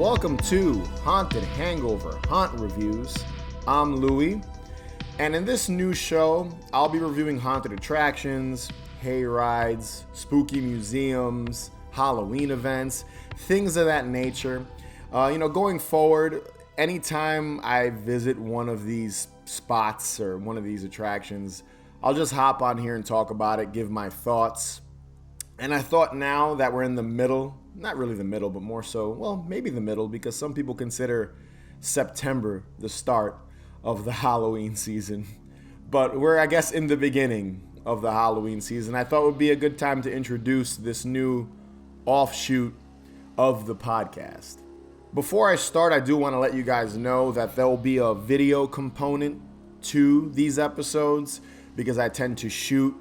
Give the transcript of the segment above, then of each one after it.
welcome to Haunted Hangover Haunt Reviews. I'm Louie, and in this new show, I'll be reviewing haunted attractions, hay rides, spooky museums, Halloween events, things of that nature. Going forward, anytime I visit one of these spots or one of these attractions, I'll just hop on here and talk about it, give my thoughts. And I thought now that we're in the middle, not really the middle, but more so, well, maybe the middle, because some people consider September the start of the Halloween season. But we're, I guess, in the beginning of the Halloween season. I thought it would be a good time to introduce this new offshoot of the podcast. Before I start, I do want to let you guys know that there will be a video component to these episodes because I tend to shoot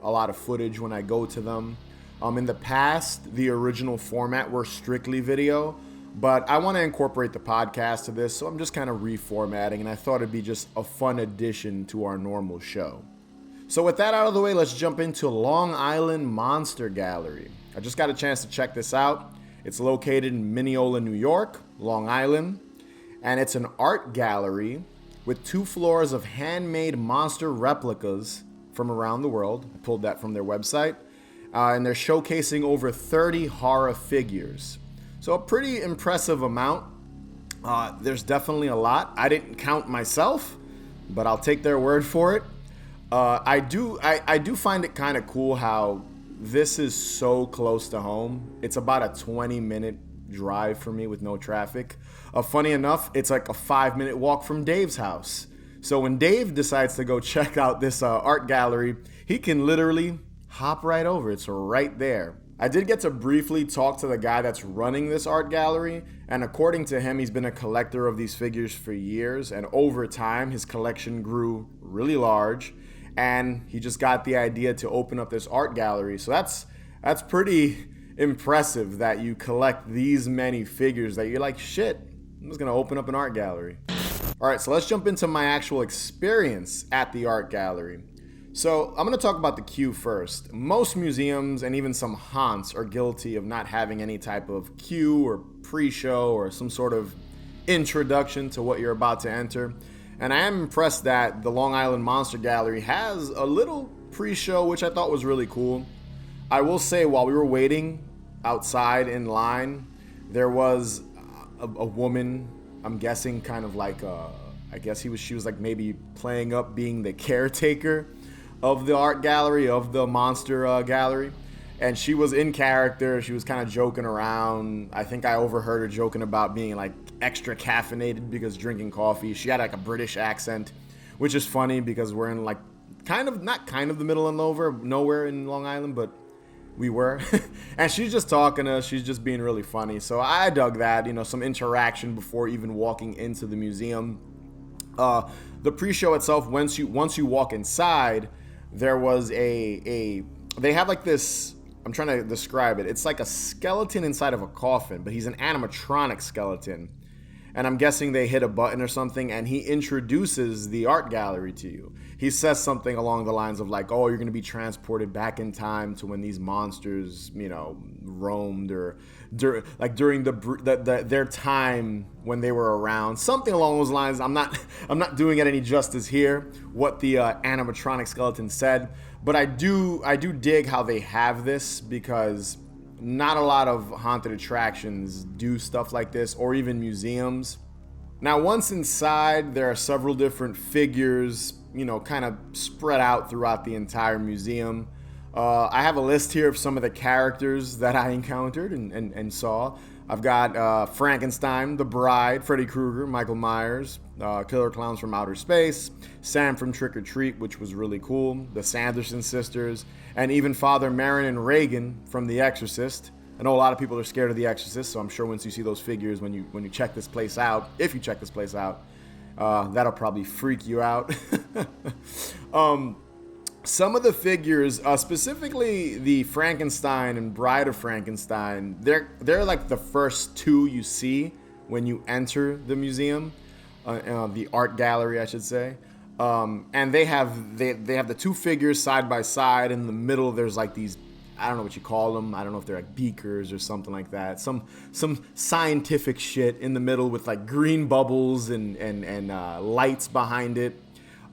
a lot of footage when I go to them. In the past, the original format were strictly video, but I want to incorporate the podcast to this, so I'm just kind of reformatting, and I thought it'd be just a fun addition to our normal show. So with that out of the way, let's jump into Long Island Monster Gallery. I just got a chance to check this out. It's located in Mineola, New York, Long Island, and it's an art gallery with 2 floors of handmade monster replicas from around the world. I pulled that from their website. And they're showcasing over 30 horror figures. So a pretty impressive amount. There's definitely a lot. I didn't count myself, but I'll take their word for it. I do find it kind of cool how this is so close to home. It's about a 20-minute drive for me with no traffic. Funny enough, it's like a 5-minute walk from Dave's house. So when Dave decides to go check out this art gallery, he can literally hop right over. It's right there. I did get to briefly talk to the guy that's running this art gallery, and according to him, he's been a collector of these figures for years, and over time, his collection grew really large, and he just got the idea to open up this art gallery. So that's pretty impressive that you collect these many figures that you're like, shit, I'm just gonna open up an art gallery. All right, so let's jump into my actual experience at the art gallery. So I'm going to talk about the queue first. Most museums and even some haunts are guilty of not having any type of queue or pre-show or some sort of introduction to what you're about to enter. And I am impressed that the Long Island Monster Gallery has a little pre-show, which I thought was really cool. I will say while we were waiting outside in line, there was a woman, I'm guessing kind of like, she was like maybe playing up being the caretaker of the art gallery, of the monster gallery. And she was in character. She was kind of joking around. I think I overheard her joking about being like extra caffeinated because drinking coffee. She had like a British accent, which is funny because we're in like not the middle of nowhere in Long Island, but we were. And she's just talking to us. She's just being really funny. So I dug that, some interaction before even walking into the museum. The pre-show itself, once you walk inside, there was they have like this, I'm trying to describe it. It's like a skeleton inside of a coffin, but he's an animatronic skeleton. And I'm guessing they hit a button or something, and he introduces the art gallery to you. He says something along the lines of like, oh, you're going to be transported back in time to when these monsters, roamed, or during their time when they were around. Something along those lines. I'm not doing it any justice here, what the animatronic skeleton said. But I do dig how they have this, because not a lot of haunted attractions do stuff like this, or even museums. Now, once inside, there are several different figures, kind of spread out throughout the entire museum. I have a list here of some of the characters that I encountered and saw. I've got Frankenstein, the Bride, Freddy Krueger, Michael Myers, Killer Clowns from Outer Space, Sam from Trick or Treat, which was really cool, the Sanderson sisters, and even Father Merrin and Reagan from The Exorcist. I know a lot of people are scared of The Exorcist, so I'm sure once you see those figures, when you check this place out, if you check this place out, that'll probably freak you out. Some of the figures, specifically the Frankenstein and Bride of Frankenstein, they're like the first 2 you see when you enter the museum, the art gallery, I should say. And they have the 2 figures side by side. In the middle, there's like these, I don't know what you call them. I don't know if they're like beakers or something like that. Some scientific shit in the middle with like green bubbles and lights behind it.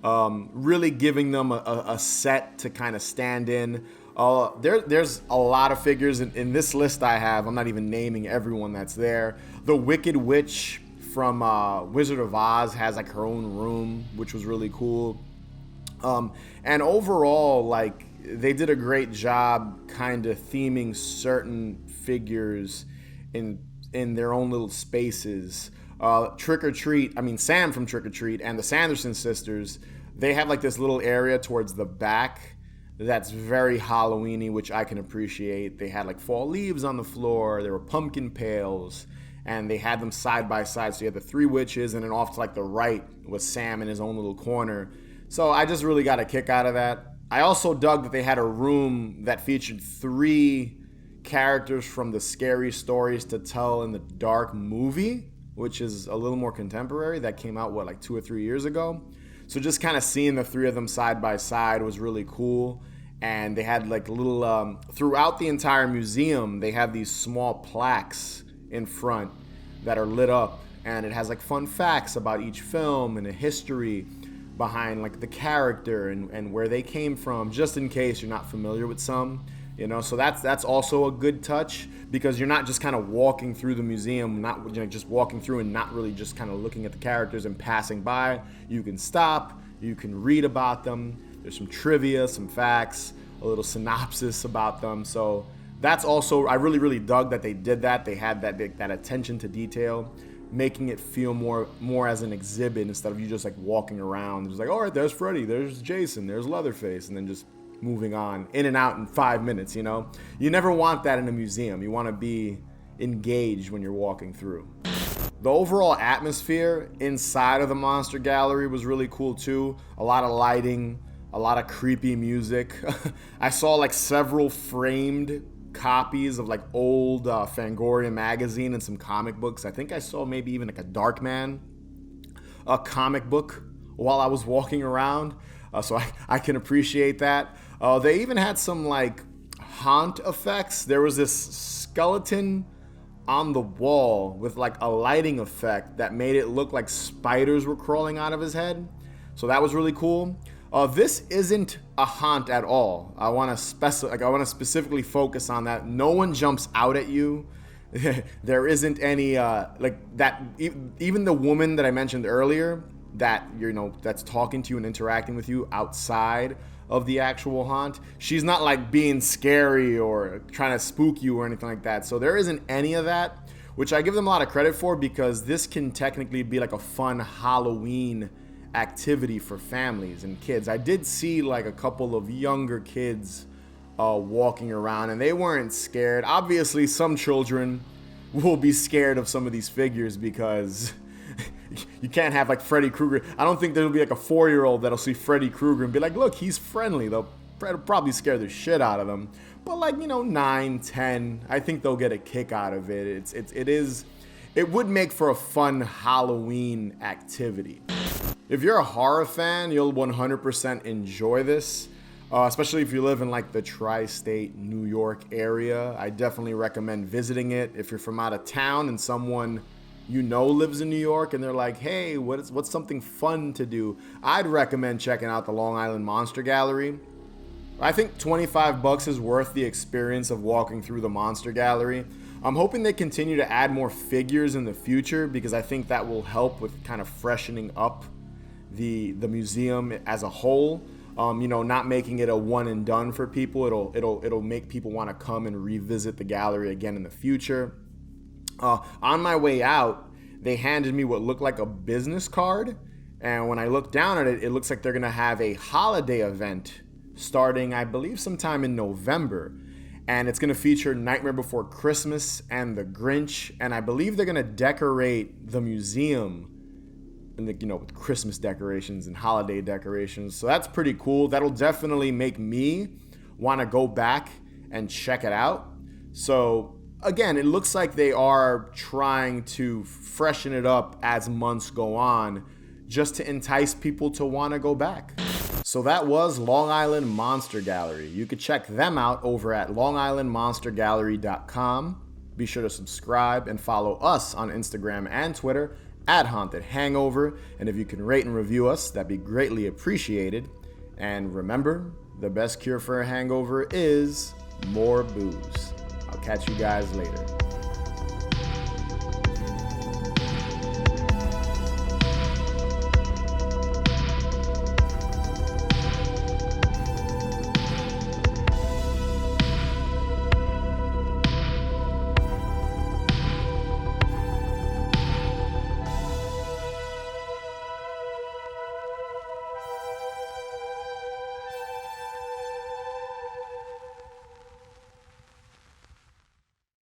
Really giving them a set to kind of stand in. There's a lot of figures in this list I have. I'm not even naming everyone that's there. The Wicked Witch from Wizard of Oz has like her own room, which was really cool. And overall, like, they did a great job kind of theming certain figures in their own little spaces. Trick or Treat, I mean Sam from Trick or Treat and the Sanderson sisters, they have like this little area towards the back that's very Halloween-y, which I can appreciate. They had like fall leaves on the floor, there were pumpkin pails, and they had them side by side. So you had the three witches, and then off to like the right was Sam in his own little corner. So I just really got a kick out of that. I also dug that they had a room that featured 3 characters from the Scary Stories to Tell in the Dark movie, which is a little more contemporary. That came out, like 2 or 3 years ago. So just kind of seeing the 3 of them side by side was really cool. And they had like little, throughout the entire museum, they have these small plaques in front that are lit up. And it has like fun facts about each film and a history behind like the character and where they came from, just in case you're not familiar with some, you know. So that's also a good touch, because you're not just kind of walking through the museum, not, you know, just walking through and not really just kind of looking at the characters and passing by. You can stop, you can read about them. There's some trivia, some facts, a little synopsis about them. So that's also, I really dug that they did that. They had that attention to detail, making it feel more as an exhibit instead of you just like walking around. It's like, all right, there's Freddy, there's Jason, there's Leatherface, and then just moving on, in and out in 5 minutes, you know? You never want that in a museum. You want to be engaged when you're walking through. The overall atmosphere inside of the Monster Gallery was really cool too. A lot of lighting, a lot of creepy music. I saw like several framed copies of like old Fangoria magazine and some comic books. I think I saw maybe even like a Darkman comic book while I was walking around. So I can appreciate that. They even had some like haunt effects. There was this skeleton on the wall with like a lighting effect that made it look like spiders were crawling out of his head. So that was really cool. This isn't a haunt at all. I want to specifically focus on that. No one jumps out at you. There isn't any like that. Even the woman that I mentioned earlier, that, you know, that's talking to you and interacting with you outside of the actual haunt, she's not like being scary or trying to spook you or anything like that. So there isn't any of that, which I give them a lot of credit for, because this can technically be like a fun Halloween activity for families and kids. I did see like a couple of younger kids walking around, and they weren't scared. Obviously, some children will be scared of some of these figures, because you can't have like Freddy Krueger. I don't think there'll be like a 4-year-old that'll see Freddy Krueger and be like, look, he's friendly. They'll probably scare the shit out of them. But like, you know, 9, 10, I think they'll get a kick out of it. It would make for a fun Halloween activity. If you're a horror fan, you'll 100% enjoy this, especially if you live in like the tri-state New York area. I definitely recommend visiting it. If you're from out of town and someone you know lives in New York and they're like, hey, what's something fun to do, I'd recommend checking out the Long Island Monster Gallery. I think $25 is worth the experience of walking through the Monster Gallery. I'm hoping they continue to add more figures in the future, because I think that will help with kind of freshening up the museum as a whole. You know, not making it a one and done for people. It'll make people want to come and revisit the gallery again in the future. On my way out, they handed me what looked like a business card, and when I looked down at it, it looks like they're gonna have a holiday event starting, I believe, sometime in November, and it's gonna feature Nightmare Before Christmas and The Grinch, and I believe they're gonna decorate the museum, and, you know, with Christmas decorations and holiday decorations. So that's pretty cool. That'll definitely make me want to go back and check it out. So again, it looks like they are trying to freshen it up as months go on, just to entice people to want to go back. So that was Long Island Monster Gallery. You could check them out over at longislandmonstergallery.com. Be sure to subscribe and follow us on Instagram and Twitter at Haunted Hangover. And if you can rate and review us, that'd be greatly appreciated. And remember, the best cure for a hangover is more booze. I'll catch you guys later.